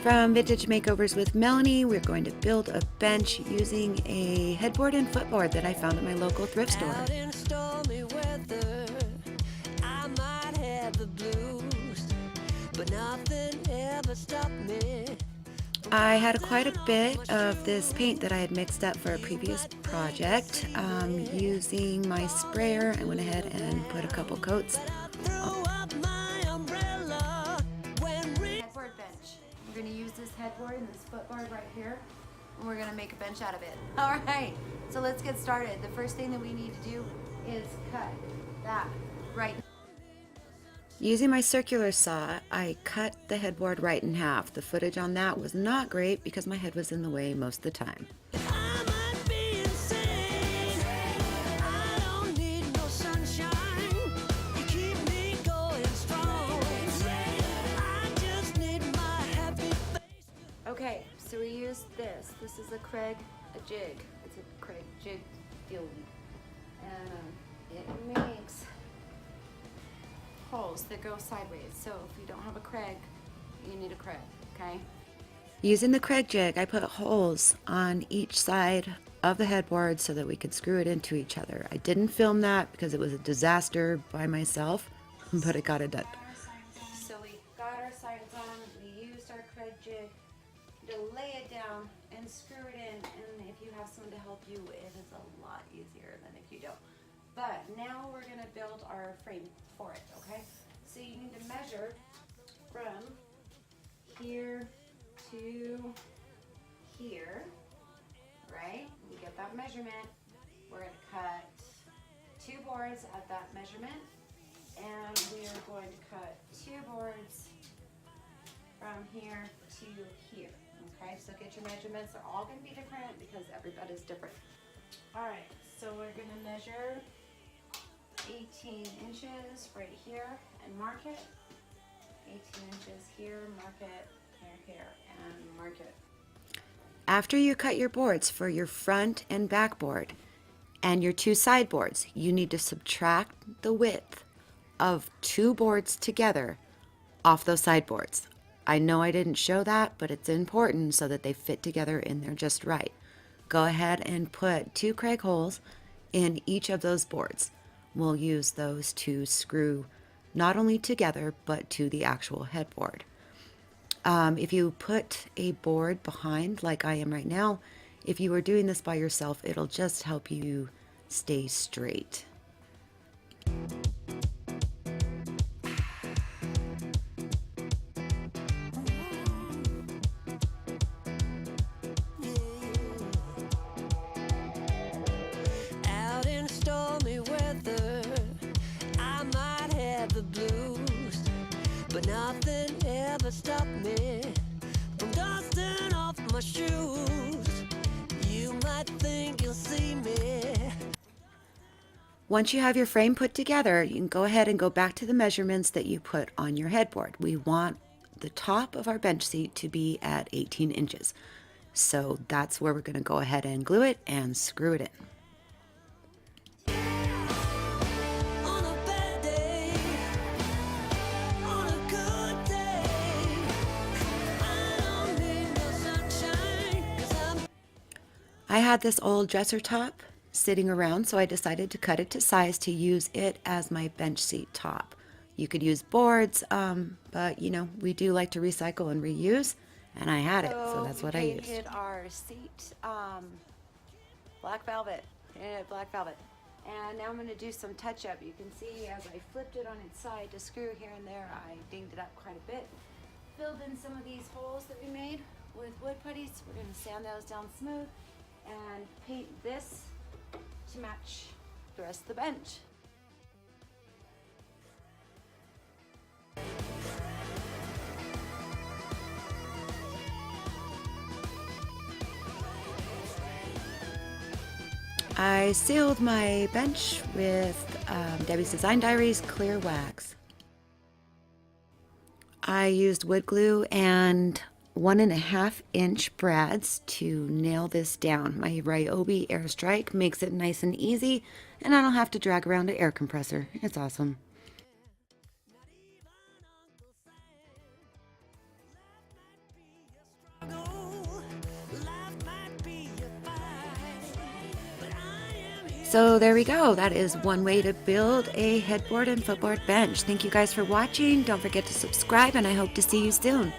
From Vintage Makeovers with Melanie, we're going to build a bench using a headboard and footboard that I found at my local thrift store. Out in stormy weather, I might have the blues, but nothing ever stopped me. I had quite a bit of this paint that I had mixed up for a previous project. Using my sprayer, I went ahead and put a couple coats. Headboard bench. We're going to use this headboard and this footboard right here, and we're going to make a bench out of it. All right, so let's get started. The first thing that we need to do is cut that right. Using my circular saw, I cut the headboard right in half. The footage on that was not great because my head was in the way most of the time. I might be insane. I don't need no sunshine. You keep me going strong. I just need my happy face. Okay, so we use this. This is a Craig jig. It's a Craig jig deal. And it makes holes that go sideways. So if you don't have a Craig, you need a Craig, okay? Using the Craig jig, I put holes on each side of the headboard so that we could screw it into each other. I didn't film that because it was a disaster by myself, but I got it done. So we got our sides on, we used our Craig jig to lay it down and screw it in, and if you have someone to help you, it is a lot easier than if you don't. But now we're gonna build our frame for it, okay? So you need to measure from here to here, right? You get that measurement. We're gonna cut 2 boards at that measurement, and we are going to cut 2 boards from here to here, okay? So get your measurements. They're all gonna be different because everybody's different. All right, so we're gonna measure 18 inches right here and mark it. 18 inches here, mark it, here, and mark it. After you cut your boards for your front and back board and your 2 side boards, you need to subtract the width of 2 boards together off those side boards. I know I didn't show that, but it's important so that they fit together and they're just right. Go ahead and put 2 Craig holes in each of those boards. We'll use those to screw not only together, but to the actual headboard. If you put a board behind, like I am right now, if you are doing this by yourself, it'll just help you stay straight. Out in stormy weather, I might have the blues, but nothing ever stopped me from dusting off my shoes. You might think you'll see me. Once you have your frame put together, you can go ahead and go back to the measurements that you put on your headboard. We want the top of our bench seat to be at 18 inches. So that's where we're going to go ahead and glue it and screw it in. On a bad day, on a good day, I don't need no sunshine, 'cause I'm I had this old dresser top sitting around, so I decided to cut it to size to use it as my bench seat top. You could use boards, but you know, we do like to recycle and reuse, and I had it, so that's what I used. Painted our seat black velvet, black velvet. And now I'm going to do some touch up. You can see as I flipped it on its side to screw here and there, I dinged it up quite a bit. Filled in some of these holes that we made with wood putties. We're going to sand those down smooth and paint this to match the rest of the bench. I sealed my bench with Debbie's Design Diaries clear wax. I used wood glue and 1.5-inch brads to nail this down. My Ryobi Airstrike makes it nice and easy, and I don't have to drag around an air compressor. It's awesome. So there we go. That is one way to build a headboard and footboard bench. Thank you guys for watching. Don't forget to subscribe, and I hope to see you soon.